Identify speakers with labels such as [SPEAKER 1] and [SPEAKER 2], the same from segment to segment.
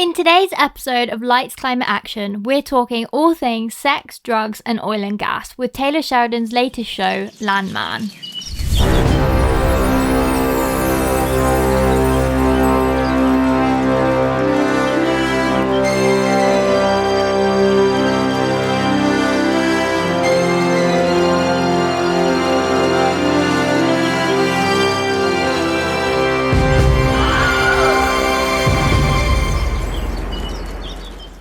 [SPEAKER 1] In today's episode of Lights Climate Action, we're talking all things sex, drugs and oil and gas with Taylor Sheridan's latest show, Landman.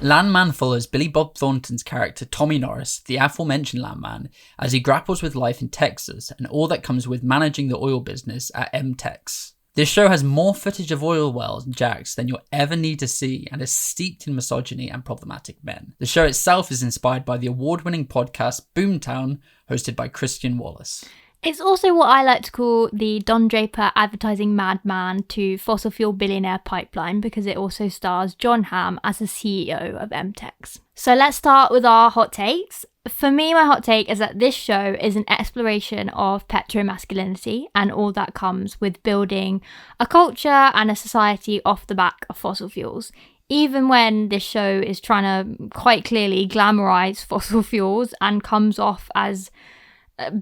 [SPEAKER 2] Landman follows Billy Bob Thornton's character Tommy Norris, the aforementioned Landman, as he grapples with life in Texas and all that comes with managing the oil business at MTEX. This show has more footage of oil wells and jacks than you'll ever need to see and is steeped in misogyny and problematic men. The show itself is inspired by the award-winning podcast Boomtown, hosted by Christian Wallace.
[SPEAKER 1] It's also what I like to call the Don Draper advertising madman to fossil fuel billionaire pipeline, because it also stars John Hamm as the CEO of MTEX. So let's start with our hot takes. For me, my hot take is that this show is an exploration of petromasculinity and all that comes with building a culture and a society off the back of fossil fuels. Even when this show is trying to quite clearly glamorize fossil fuels and comes off as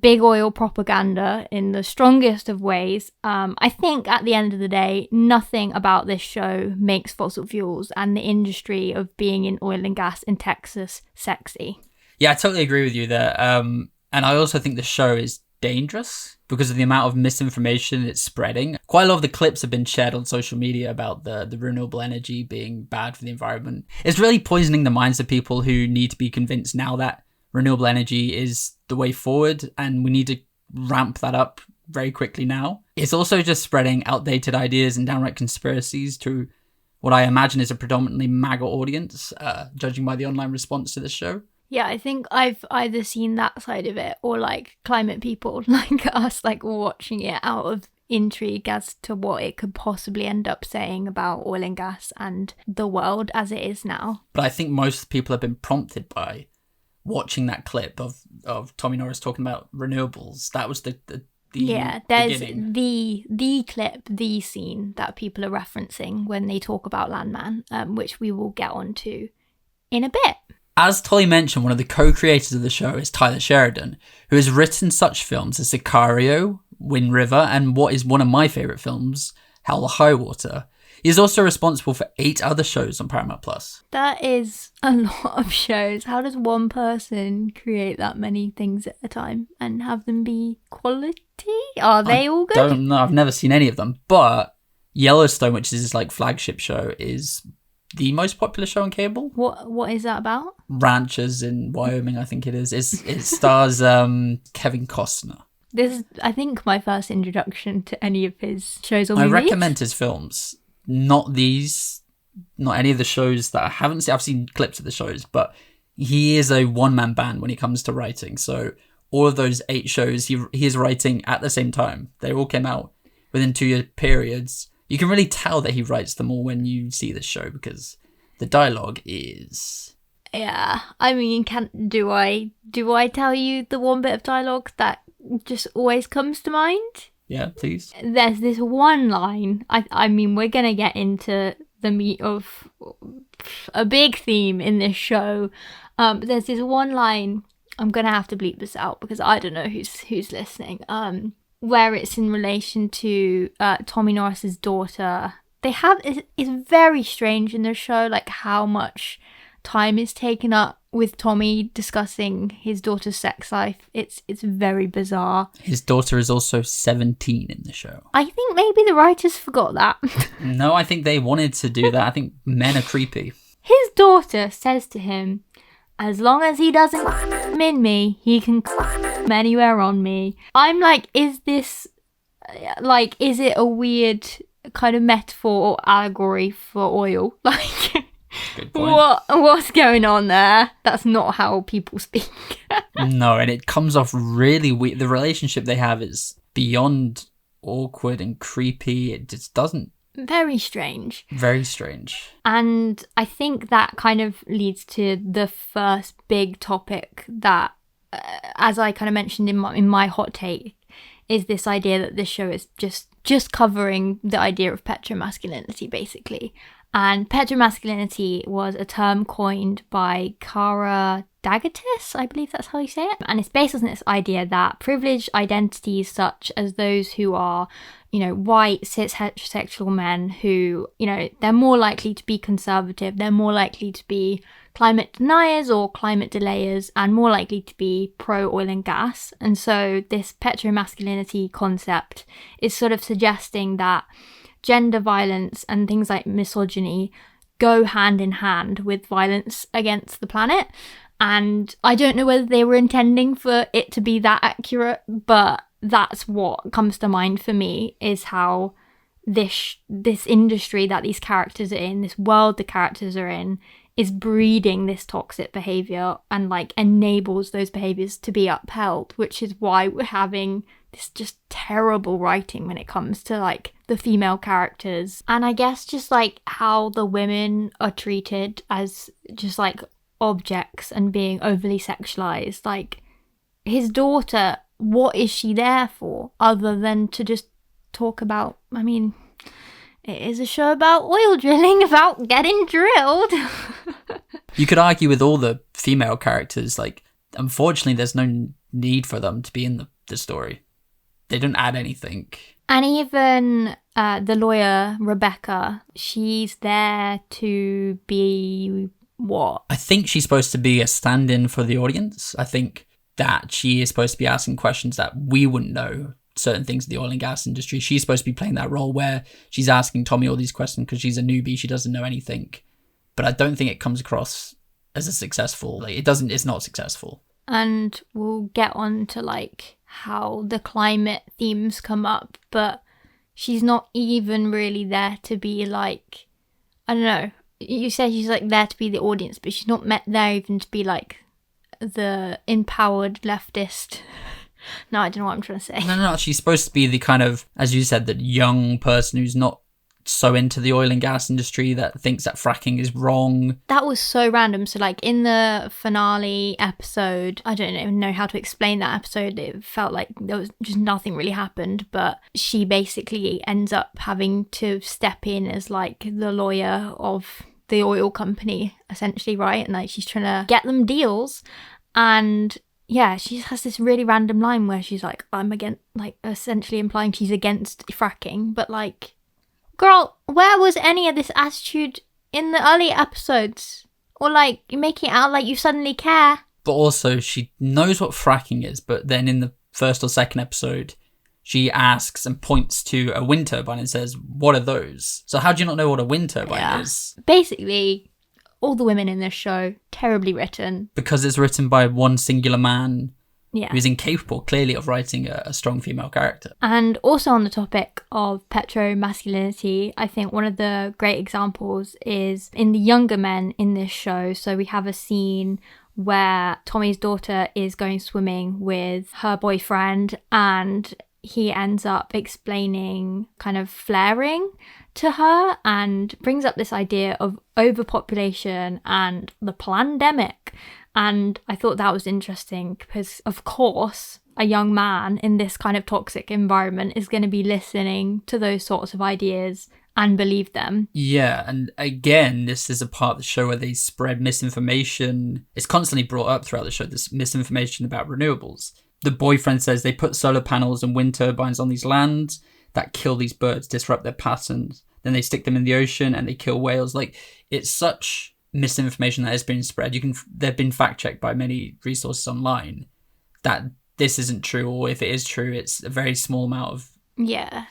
[SPEAKER 1] big oil propaganda in the strongest of ways, I think at the end of the day, nothing about this show makes fossil fuels and the industry of being in oil and gas in Texas sexy.
[SPEAKER 2] Yeah, I totally agree with you there. And I also think the show is dangerous because of the amount of misinformation it's spreading. Quite a lot of the clips have been shared on social media about the renewable energy being bad for the environment. It's really poisoning the minds of people who need to be convinced now that renewable energy is the way forward and we need to ramp that up very quickly now. It's also just spreading outdated ideas and downright conspiracies to what I imagine is a predominantly MAGA audience, judging by the online response to the show.
[SPEAKER 1] Yeah, I think I've either seen that side of it or like climate people like us, like watching it out of intrigue as to what it could possibly end up saying about oil and gas and the world as it is now.
[SPEAKER 2] But I think most people have been prompted by watching that clip of Tommy Norris talking about renewables. That was the
[SPEAKER 1] yeah, there's
[SPEAKER 2] beginning.
[SPEAKER 1] the clip, the scene that people are referencing when they talk about Landman, which we will get onto in a bit.
[SPEAKER 2] As Tolly mentioned, one of the co-creators of the show is Taylor Sheridan, who has written such films as Sicario, Wind River, and what is one of my favourite films, Hell or High Water. He is also responsible for 8 other shows on Paramount+.
[SPEAKER 1] That is a lot of shows. How does one person create that many things at a time and have them be quality? Are they all good?
[SPEAKER 2] I don't know. I've never seen any of them. But Yellowstone, which is his flagship show, is the most popular show on cable.
[SPEAKER 1] What is that about?
[SPEAKER 2] Ranchers in Wyoming, I think it is. It stars Kevin Costner.
[SPEAKER 1] This is, I think, my first introduction to any of his shows or movies.
[SPEAKER 2] I recommend his films. Not any of the shows that I haven't seen. I've seen clips of the shows, but he is a one-man band when it comes to writing. So all of those 8 shows he is writing at the same time. They all came out within 2-year periods. You can really tell that he writes them all when you see the show because the dialogue is...
[SPEAKER 1] Yeah, I mean, do I tell you the one bit of dialogue that just always comes to mind?
[SPEAKER 2] Yeah, please.
[SPEAKER 1] There's this one line, I mean, we're going to get into the meat of a big theme in this show. But there's this one line, I'm going to have to bleep this out because I don't know who's listening, where it's in relation to Tommy Norris's daughter. It's very strange in the show, like how much time is taken up with Tommy discussing his daughter's sex life. It's very bizarre.
[SPEAKER 2] His daughter is also 17 in the show.
[SPEAKER 1] I think maybe the writers forgot that.
[SPEAKER 2] No, I think they wanted to do that. I think men are creepy.
[SPEAKER 1] His daughter says to him, as long as he doesn't in me, he can anywhere on me. I'm like, is this, is it a weird kind of metaphor or allegory for oil?
[SPEAKER 2] Good point.
[SPEAKER 1] What's going on there? That's not how people speak.
[SPEAKER 2] No, and it comes off really weird. The relationship they have is beyond awkward and creepy. It just doesn't...
[SPEAKER 1] Very strange.
[SPEAKER 2] Very strange.
[SPEAKER 1] And I think that kind of leads to the first big topic that, as I kind of mentioned in my hot take, is this idea that this show is just covering the idea of petromasculinity, basically. And petromasculinity was a term coined by Kara Dagatis, I believe that's how you say it. And it's based on this idea that privileged identities such as those who are, white, cis, heterosexual men who, they're more likely to be conservative, they're more likely to be climate deniers or climate delayers, and more likely to be pro-oil and gas. And so this petromasculinity concept is sort of suggesting that gender violence and things like misogyny go hand in hand with violence against the planet. And I don't know whether they were intending for it to be that accurate, but that's what comes to mind for me, is how this industry that these characters are in, this world the characters are in, is breeding this toxic behavior and enables those behaviors to be upheld, which is why we're having this just terrible writing when it comes to the female characters. And I guess just how the women are treated as just objects and being overly sexualized. His daughter, what is she there for other than to just talk about, it is a show about oil drilling, about getting drilled.
[SPEAKER 2] You could argue with all the female characters, unfortunately there's no need for them to be in the story. They don't add anything.
[SPEAKER 1] And even the lawyer, Rebecca, she's there to be what?
[SPEAKER 2] I think she's supposed to be a stand-in for the audience. I think that she is supposed to be asking questions that we wouldn't know, certain things in the oil and gas industry. She's supposed to be playing that role where she's asking Tommy all these questions because she's a newbie, she doesn't know anything. But I don't think it comes across as a successful, it's not successful.
[SPEAKER 1] And we'll get on to how the climate themes come up, but she's not even really there to be I don't know, you said she's there to be the audience, but she's not there even to be the empowered leftist. No, I don't know what I'm trying to say.
[SPEAKER 2] No, she's supposed to be the kind of, as you said, that young person who's not so into the oil and gas industry, that thinks that fracking is wrong.
[SPEAKER 1] That was so random. So in the finale episode, I don't even know how to explain that episode. It felt like there was just nothing really happened, but she basically ends up having to step in as the lawyer of the oil company, essentially, right? And she's trying to get them deals. And yeah, she just has this really random line where she's I'm against, essentially implying she's against fracking, but girl, where was any of this attitude in the early episodes? Or you're making it out like you suddenly care.
[SPEAKER 2] But also, she knows what fracking is, but then in the first or second episode, she asks and points to a wind turbine and says, what are those? So how do you not know what a wind turbine is?
[SPEAKER 1] Basically, all the women in this show, terribly written.
[SPEAKER 2] Because it's written by one singular man.
[SPEAKER 1] Yeah.
[SPEAKER 2] Who's incapable, clearly, of writing a strong female character.
[SPEAKER 1] And also on the topic of petromasculinity, I think one of the great examples is in the younger men in this show. So we have a scene where Tommy's daughter is going swimming with her boyfriend, and he ends up explaining kind of flaring to her and brings up this idea of overpopulation and the plandemic. And I thought that was interesting because, of course, a young man in this kind of toxic environment is going to be listening to those sorts of ideas and believe them.
[SPEAKER 2] Yeah, and again, this is a part of the show where they spread misinformation. It's constantly brought up throughout the show, this misinformation about renewables. The boyfriend says they put solar panels and wind turbines on these lands that kill these birds, disrupt their patterns. Then they stick them in the ocean and they kill whales. It's such misinformation that has been spread. They've been fact checked by many resources online that this isn't true, or if it is true, it's a very small amount of.
[SPEAKER 1] Yeah,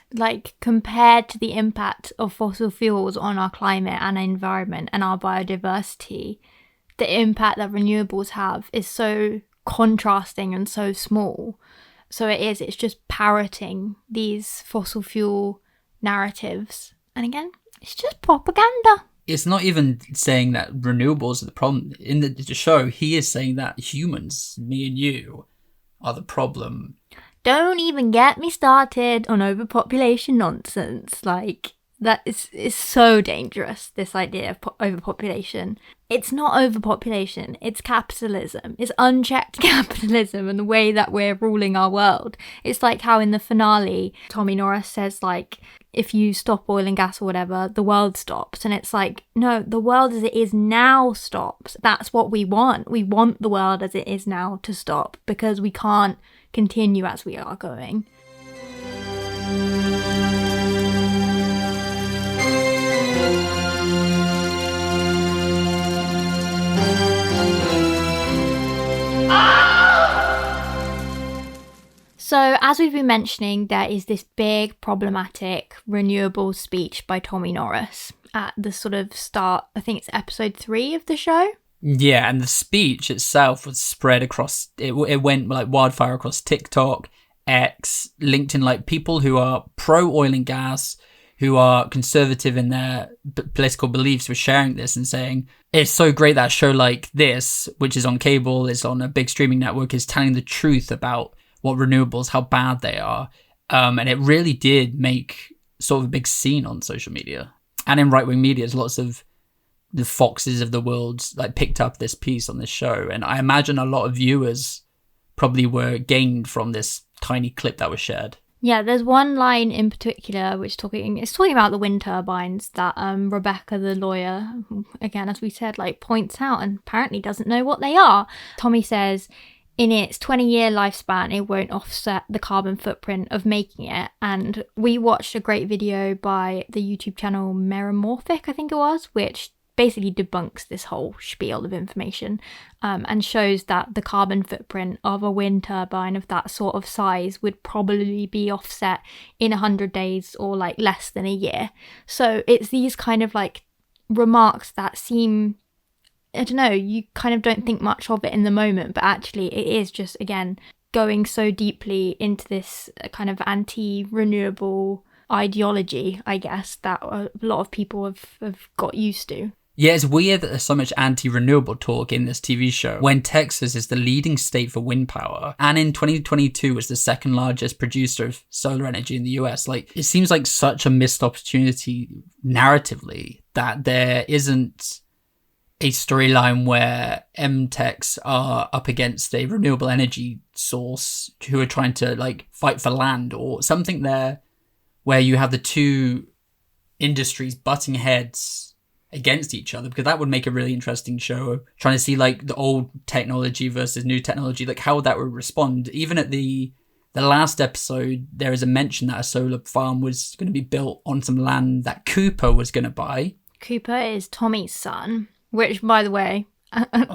[SPEAKER 1] compared to the impact of fossil fuels on our climate and environment and our biodiversity, the impact that renewables have is so contrasting and so small. So it's just parroting these fossil fuel narratives. And again, it's just propaganda.
[SPEAKER 2] It's not even saying that renewables are the problem. In the show, he is saying that humans, me and you, are the problem.
[SPEAKER 1] Don't even get me started on overpopulation nonsense. That is so dangerous, this idea of overpopulation. It's not overpopulation, it's capitalism. It's unchecked capitalism and the way that we're ruling our world. It's like how in the finale, Tommy Norris says, like, if you stop oil and gas or whatever, the world stops. And it's like, no, the world as it is now stops. That's what we want. We want the world as it is now to stop because we can't continue as we are going. So, as we've been mentioning, there is this big problematic renewable speech by Tommy Norris at the sort of start, I think it's episode 3 of the show.
[SPEAKER 2] Yeah, and the speech itself was spread across, it went like wildfire across TikTok, X, LinkedIn, like people who are pro oil and gas, who are conservative in their political beliefs were sharing this and saying, it's so great that a show like this, which is on cable, is on a big streaming network, is telling the truth about what renewables, how bad they are. And it really did make sort of a big scene on social media. And in right-wing media, there's lots of the Foxes of the world like picked up this piece on this show. And I imagine a lot of viewers probably were gained from this tiny clip that was shared.
[SPEAKER 1] Yeah, there's one line in particular which it's talking about the wind turbines that Rebecca, the lawyer, again, as we said, like points out and apparently doesn't know what they are. Tommy says, in its 20-year lifespan, it won't offset the carbon footprint of making it. And we watched a great video by the YouTube channel Meramorphic, I think it was, which basically debunks this whole spiel of information and shows that the carbon footprint of a wind turbine of that sort of size would probably be offset in 100 days or like less than a year. So it's these kind of like remarks that seem, I don't know, you kind of don't think much of it in the moment, but actually it is just, again, going so deeply into this kind of anti-renewable ideology, I guess, that a lot of people have got used to.
[SPEAKER 2] Yeah, it's weird that there's so much anti-renewable talk in this TV show when Texas is the leading state for wind power and in 2022 was the second largest producer of solar energy in the US. Like, it seems like such a missed opportunity narratively that there isn't a storyline where MTechs are up against a renewable energy source who are trying to like fight for land or something there where you have the two industries butting heads against each other, because that would make a really interesting show, trying to see like the old technology versus new technology, like how that would respond. Even at the last episode, there is a mention that a solar farm was going to be built on some land that Cooper was going to buy.
[SPEAKER 1] Cooper is Tommy's son, which, by the way,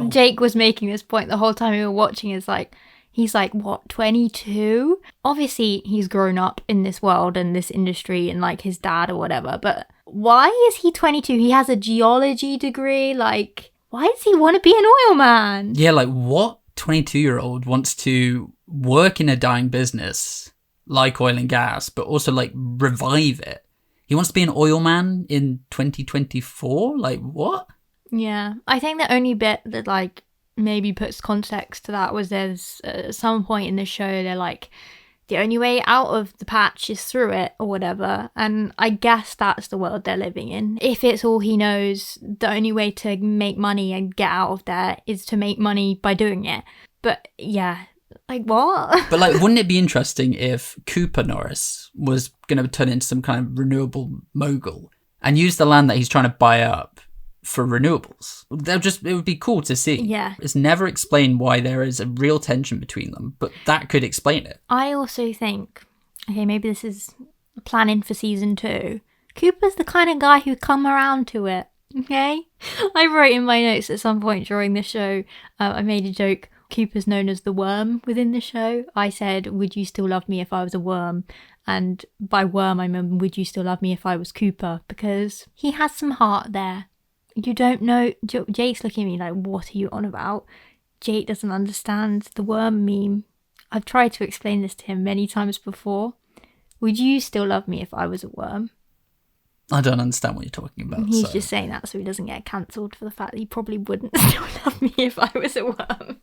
[SPEAKER 1] Jake was making this point the whole time we were watching. Is like, he's like, what, 22? Obviously, he's grown up in this world and this industry and like his dad or whatever, but why is he 22? He has a geology degree. Like, why does he want to be an oil man?
[SPEAKER 2] Yeah, like what 22-year-old wants to work in a dying business like oil and gas, but also like revive it? He wants to be an oil man in 2024? Like, what?
[SPEAKER 1] Yeah, I think the only bit that like maybe puts context to that was there's at some point in the show they're like, the only way out of the patch is through it or whatever, and I guess that's the world they're living in. If it's all he knows, the only way to make money and get out of there is to make money by doing it. But yeah, like what?
[SPEAKER 2] But like, wouldn't it be interesting if Cooper Norris was going to turn into some kind of renewable mogul and use the land that he's trying to buy up for renewables? It would be cool to see.
[SPEAKER 1] Yeah.
[SPEAKER 2] It's never explained why there is a real tension between them, but that could explain it.
[SPEAKER 1] I also think, okay, maybe this is planning for season 2. Cooper's the kind of guy who'd come around to it, okay? I wrote in my notes at some point during the show, I made a joke, Cooper's known as the worm within the show. I said, would you still love me if I was a worm? And by worm, I mean, would you still love me if I was Cooper? Because he has some heart there. You don't know. Jake's looking at me like, what are you on about? Jake doesn't understand the worm meme. I've tried to explain this to him many times before. Would you still love me if I was a worm?
[SPEAKER 2] I don't understand what you're talking about.
[SPEAKER 1] He's just saying that so he doesn't get cancelled for the fact that he probably wouldn't still love me if I was a worm.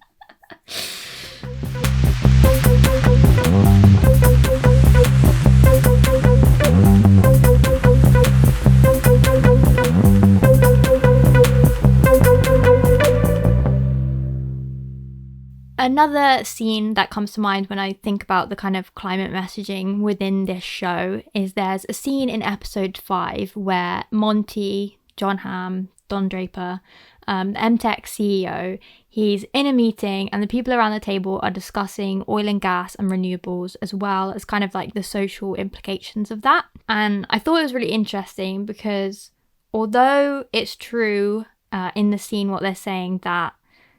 [SPEAKER 1] Another scene that comes to mind when I think about the kind of climate messaging within this show is there's a scene in episode 5 where Monty, John Hamm, Don Draper, MTech CEO, he's in a meeting and the people around the table are discussing oil and gas and renewables, as well as kind of like the social implications of that. And I thought it was really interesting because although it's true in the scene what they're saying that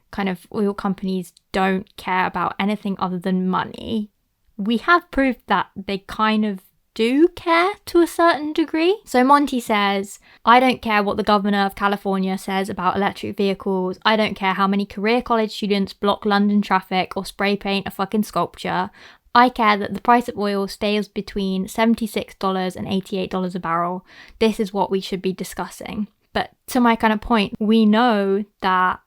[SPEAKER 1] kind of oil companies don't care about anything other than money, we have proof that they kind of do care to a certain degree. So Monty says, I don't care what the governor of California says about electric vehicles. I don't care how many career college students block London traffic or spray paint a fucking sculpture. I care that the price of oil stays between $76 and $88 a barrel. This is what we should be discussing. But to my kind of point, we know that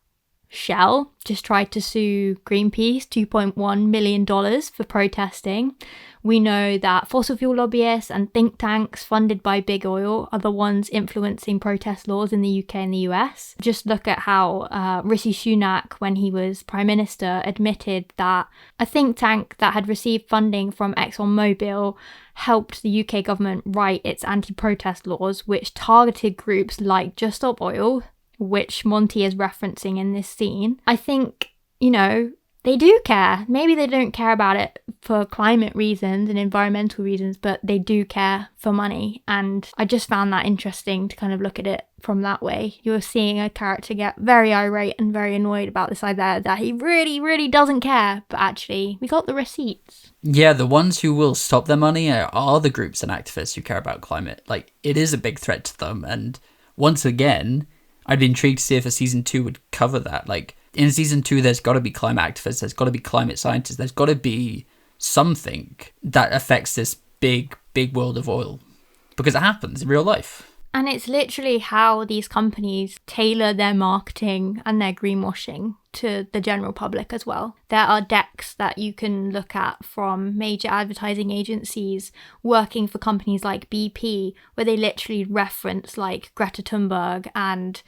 [SPEAKER 1] Shell just tried to sue Greenpeace $2.1 million for protesting. We know that fossil fuel lobbyists and think tanks funded by big oil are the ones influencing protest laws in the UK and the US. Just look at how Rishi Sunak, when he was Prime Minister, admitted that a think tank that had received funding from ExxonMobil helped the UK government write its anti-protest laws, which targeted groups like Just Stop Oil, which Monty is referencing in this scene. I think, you know, they do care. Maybe they don't care about it for climate reasons and environmental reasons, but they do care for money. And I just found that interesting to kind of look at it from that way. You're seeing a character get very irate and very annoyed about this idea that he really, really doesn't care. But actually, we got the receipts.
[SPEAKER 2] Yeah, the ones who will stop their money are the groups and activists who care about climate. Like, it is a big threat to them. And once again, I'd be intrigued to see if a season 2 would cover that. Like, in season 2, there's got to be climate activists, there's got to be climate scientists, there's got to be something that affects this big, big world of oil. Because it happens in real life.
[SPEAKER 1] And it's literally how these companies tailor their marketing and their greenwashing to the general public as well. There are decks that you can look at from major advertising agencies working for companies like BP, where they literally reference like Greta Thunberg and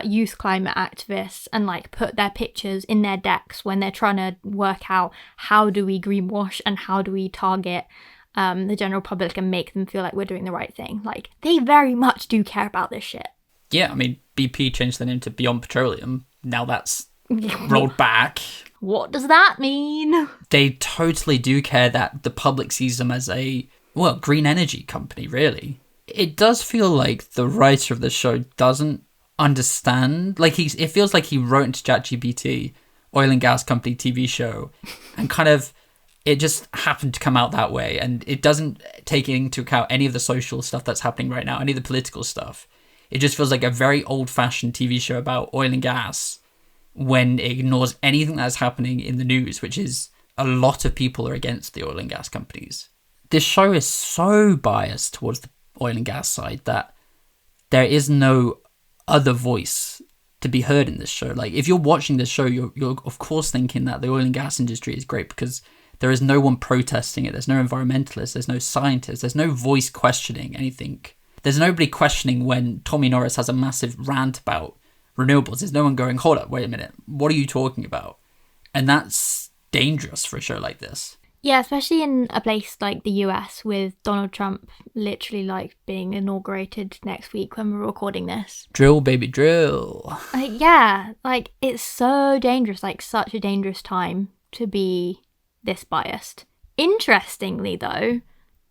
[SPEAKER 1] youth climate activists and like put their pictures in their decks when they're trying to work out how do we greenwash and how do we target the general public and make them feel like we're doing the right thing. Like, they very much do care about this shit.
[SPEAKER 2] Yeah, I mean, BP changed their name to Beyond Petroleum. Now that's rolled back.
[SPEAKER 1] What does that mean?
[SPEAKER 2] They totally do care that the public sees them as a, well, green energy company, really. It does feel like the writer of the show doesn't understand. Like, it feels like he wrote into ChatGPT, oil and gas company TV show, and kind of it just happened to come out that way, and it doesn't take into account any of the social stuff that's happening right now, any of the political stuff. It just feels like a very old-fashioned TV show about oil and gas when it ignores anything that's happening in the news, which is a lot of people are against the oil and gas companies. This show is so biased towards the oil and gas side that there is no other voice to be heard in this show. Like, if you're watching this show, you're of course thinking that the oil and gas industry is great because there is no one protesting it. There's no environmentalists. There's no scientists. There's no voice questioning anything. There's nobody questioning when Tommy Norris has a massive rant about renewables. There's no one going, hold up, wait a minute. What are you talking about? And that's dangerous for a show like this.
[SPEAKER 1] Yeah, especially in a place like the US with Donald Trump literally like being inaugurated next week when we're recording this.
[SPEAKER 2] Drill, baby, drill.
[SPEAKER 1] Yeah, like it's so dangerous, like such a dangerous time to be this biased. Interestingly though,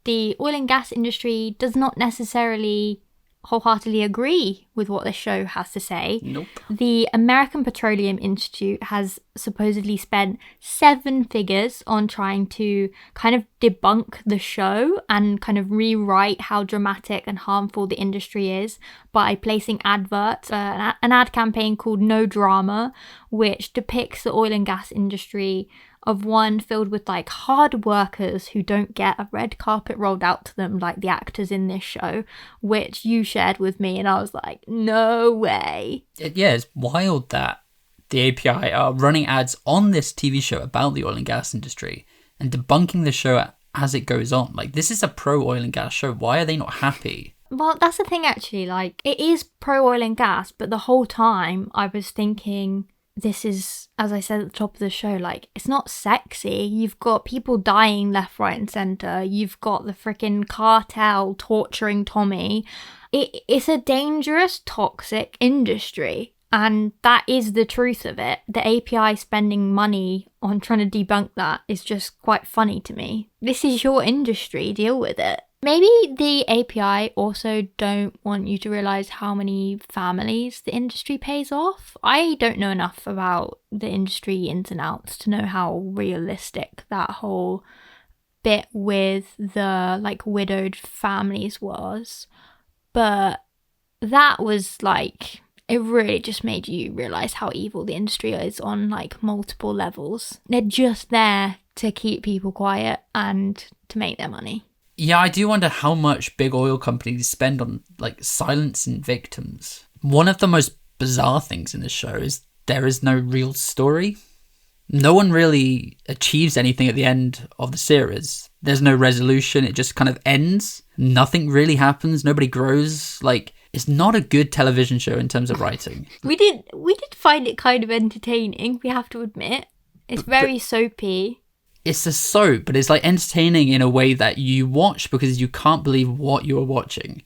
[SPEAKER 1] the oil and gas industry does not necessarily wholeheartedly agree with what this show has to say.
[SPEAKER 2] Nope.
[SPEAKER 1] The American Petroleum Institute has supposedly spent 7 figures on trying to kind of debunk the show and kind of rewrite how dramatic and harmful the industry is by placing adverts, an ad campaign called No Drama, which depicts the oil and gas industry of one filled with like hard workers who don't get a red carpet rolled out to them like the actors in this show, which you shared with me, and I was like, no way.
[SPEAKER 2] Yeah, it's wild that the API are running ads on this TV show about the oil and gas industry and debunking the show as it goes on. Like, this is a pro oil and gas show. Why are they not happy?
[SPEAKER 1] Well, that's the thing actually, like, it is pro oil and gas, but the whole time I was thinking, this is, as I said at the top of the show, like, it's not sexy. You've got people dying left, right, and centre. You've got the freaking cartel torturing Tommy. It's a dangerous, toxic industry. And that is the truth of it. The API spending money on trying to debunk that is just quite funny to me. This is your industry, deal with it. Maybe the API also don't want you to realise how many families the industry pays off. I don't know enough about the industry ins and outs to know how realistic that whole bit with the like widowed families was. But that was like, it really just made you realise how evil the industry is on like multiple levels. They're just there to keep people quiet and to make their money.
[SPEAKER 2] Yeah, I do wonder how much big oil companies spend on like silencing victims. One of the most bizarre things in this show is there is no real story. No one really achieves anything at the end of the series. There's no resolution. It just kind of ends. Nothing really happens. Nobody grows. Like, it's not a good television show in terms of writing.
[SPEAKER 1] We did find it kind of entertaining, we have to admit. It's very soapy.
[SPEAKER 2] It's a soap, but it's like entertaining in a way that you watch because you can't believe what you are watching.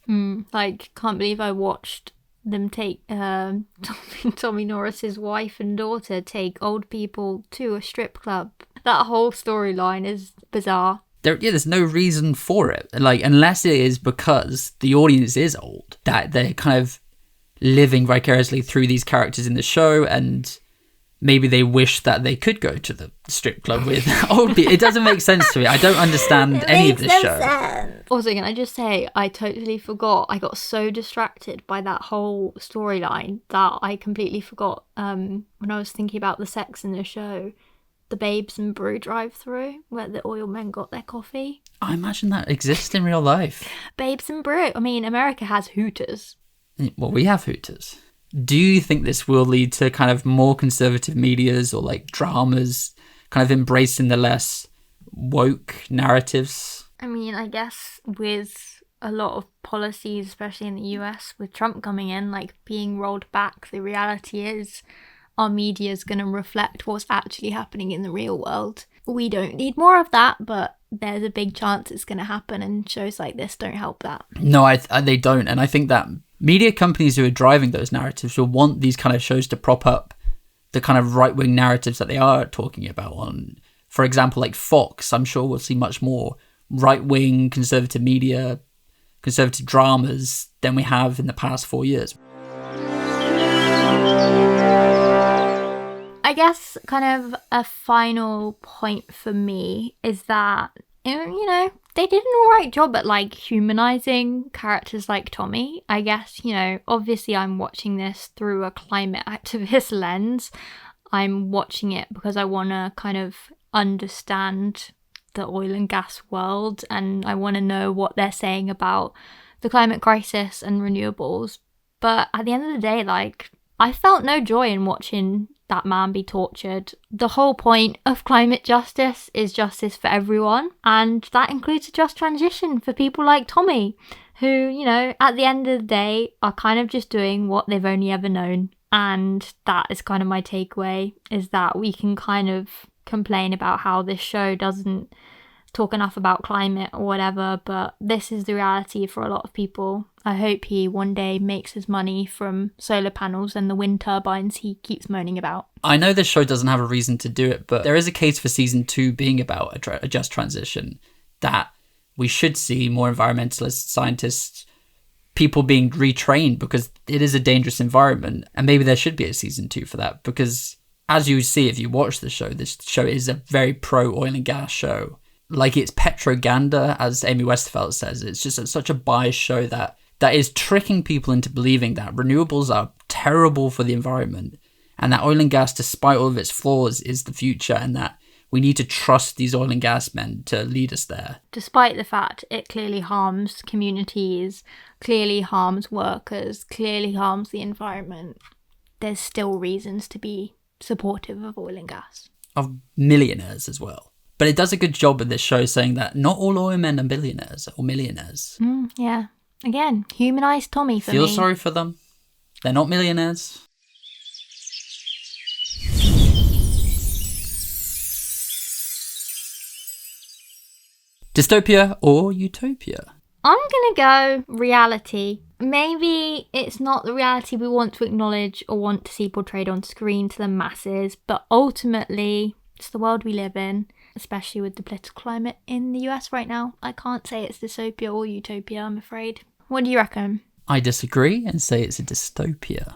[SPEAKER 1] Like, can't believe I watched them take Tommy Norris's wife and daughter take old people to a strip club. That whole storyline is bizarre.
[SPEAKER 2] There's no reason for it. Like, unless it is because the audience is old, that they're kind of living vicariously through these characters in the show, and maybe they wish that they could go to the strip club with old people. It doesn't make sense to me. I don't understand any of this show.
[SPEAKER 1] Sense. Also, can I just say, I totally forgot. I got so distracted by that whole storyline that I completely forgot when I was thinking about the sex in the show. The Babes and Brew drive-through where the oil men got their coffee.
[SPEAKER 2] I imagine that exists in real life.
[SPEAKER 1] Babes and Brew. I mean, America has Hooters.
[SPEAKER 2] Well, we have Hooters. Do you think this will lead to kind of more conservative medias or like dramas kind of embracing the less woke narratives?
[SPEAKER 1] I mean, I guess with a lot of policies, especially in the US, with Trump coming in, like being rolled back, the reality is our media is going to reflect what's actually happening in the real world. We don't need more of that, but there's a big chance it's going to happen, and shows like this don't help that.
[SPEAKER 2] No, they don't. And I think that media companies who are driving those narratives will want these kind of shows to prop up the kind of right-wing narratives that they are talking about on. For example, like Fox, I'm sure we'll see much more right-wing conservative media, conservative dramas than we have in the past 4 years.
[SPEAKER 1] I guess kind of a final point for me is that, you know, they did an alright job at like humanizing characters like Tommy. I guess, you know, obviously I'm watching this through a climate activist lens. I'm watching it because I want to kind of understand the oil and gas world, and I want to know what they're saying about the climate crisis and renewables. But at the end of the day, like, I felt no joy in watching that man be tortured. The whole point of climate justice is justice for everyone, and that includes a just transition for people like Tommy, who, you know, at the end of the day are kind of just doing what they've only ever known. And that is kind of my takeaway, is that we can kind of complain about how this show doesn't talk enough about climate or whatever, but this is the reality for a lot of people. I hope he one day makes his money from solar panels and the wind turbines he keeps moaning about.
[SPEAKER 2] I know this show doesn't have a reason to do it, but there is a case for season 2 being about a just transition, that we should see more environmentalists, scientists, people being retrained, because it is a dangerous environment, and maybe there should be a season 2 for that, because as you see if you watch the show, this show is a very pro oil and gas show. Like, it's petroganda, as Amy Westerfeld says. It's just such a biased show that is tricking people into believing that renewables are terrible for the environment, and that oil and gas, despite all of its flaws, is the future, and that we need to trust these oil and gas men to lead us there.
[SPEAKER 1] Despite the fact it clearly harms communities, clearly harms workers, clearly harms the environment, there's still reasons to be supportive of oil and gas.
[SPEAKER 2] Of millionaires as well. But it does a good job in this show saying that not all oil men are billionaires or millionaires.
[SPEAKER 1] Yeah. Again, humanise Tommy for me.
[SPEAKER 2] Feel sorry for them. They're not millionaires. Dystopia or utopia?
[SPEAKER 1] I'm gonna go reality. Maybe it's not the reality we want to acknowledge or want to see portrayed on screen to the masses, but ultimately, it's the world we live in, especially with the political climate in the US right now. I can't say it's dystopia or utopia, I'm afraid. What do you reckon?
[SPEAKER 2] I disagree and say it's a dystopia.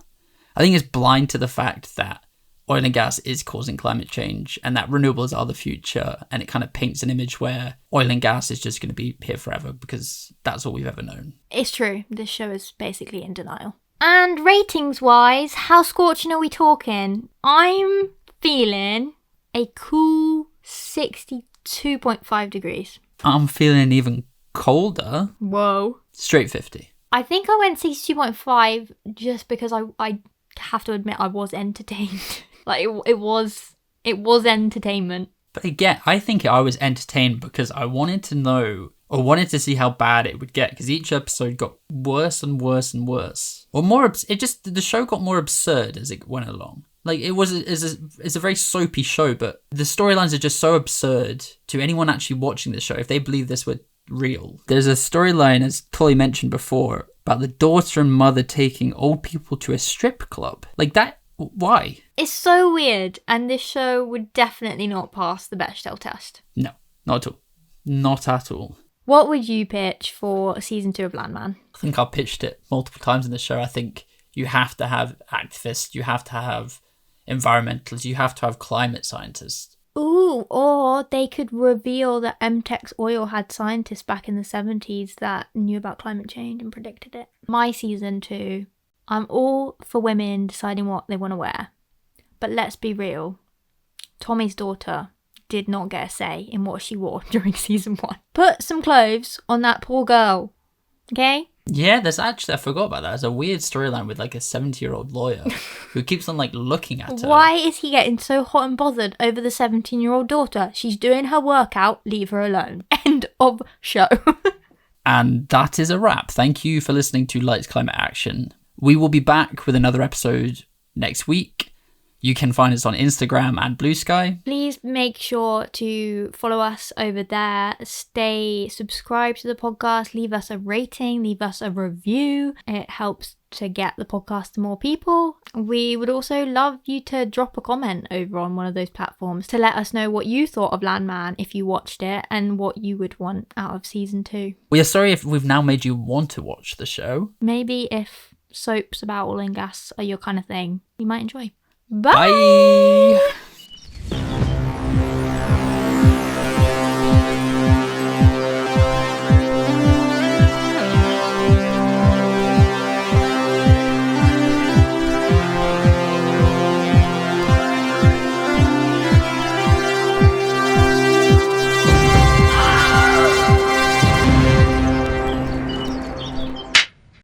[SPEAKER 2] I think it's blind to the fact that oil and gas is causing climate change and that renewables are the future, and it kind of paints an image where oil and gas is just going to be here forever because that's all we've ever known.
[SPEAKER 1] It's true. This show is basically in denial. And ratings-wise, how scorching are we talking? I'm feeling a cool 62.5 degrees.
[SPEAKER 2] I'm feeling even colder.
[SPEAKER 1] Whoa.
[SPEAKER 2] Straight 50.
[SPEAKER 1] I think I went 62.5 just because I have to admit I was entertained. Like, it was entertainment.
[SPEAKER 2] But again, I think I was entertained because I wanted to know, or wanted to see how bad it would get, because each episode got worse and worse and worse. Or more, the show got more absurd as it went along. Like, it's a very soapy show, but the storylines are just so absurd to anyone actually watching the show, if they believe this were real. There's a storyline, as Tolly mentioned before, about the daughter and mother taking old people to a strip club. Like that, why?
[SPEAKER 1] It's so weird, and this show would definitely not pass the Bechdel test.
[SPEAKER 2] No, not at all. Not at all.
[SPEAKER 1] What would you pitch for season 2 of Landman?
[SPEAKER 2] I think I pitched it multiple times in the show. I think you have to have activists, you have to have environmentalists, you have to have climate scientists.
[SPEAKER 1] Ooh, or they could reveal that MTEX Oil had scientists back in the 70s that knew about climate change and predicted it. My season 2, I'm all for women deciding what they want to wear. But let's be real, Tommy's daughter did not get a say in what she wore during season 1. Put some clothes on that poor girl, okay?
[SPEAKER 2] Yeah, I forgot about that. There's a weird storyline with like a 70-year-old lawyer who keeps on like looking at her.
[SPEAKER 1] Why is he getting so hot and bothered over the 17-year-old daughter? She's doing her workout, leave her alone. End of show.
[SPEAKER 2] And that is a wrap. Thank you for listening to Lights Climate Action. We will be back with another episode next week. You can find us on Instagram and Blue Sky.
[SPEAKER 1] Please make sure to follow us over there. Stay subscribed to the podcast. Leave us a rating. Leave us a review. It helps to get the podcast to more people. We would also love you to drop a comment over on one of those platforms to let us know what you thought of Landman if you watched it and what you would want out of season 2.
[SPEAKER 2] We are sorry if we've now made you want to watch the show.
[SPEAKER 1] Maybe if soaps about oil and gas are your kind of thing, you might enjoy. Bye!
[SPEAKER 2] Bye.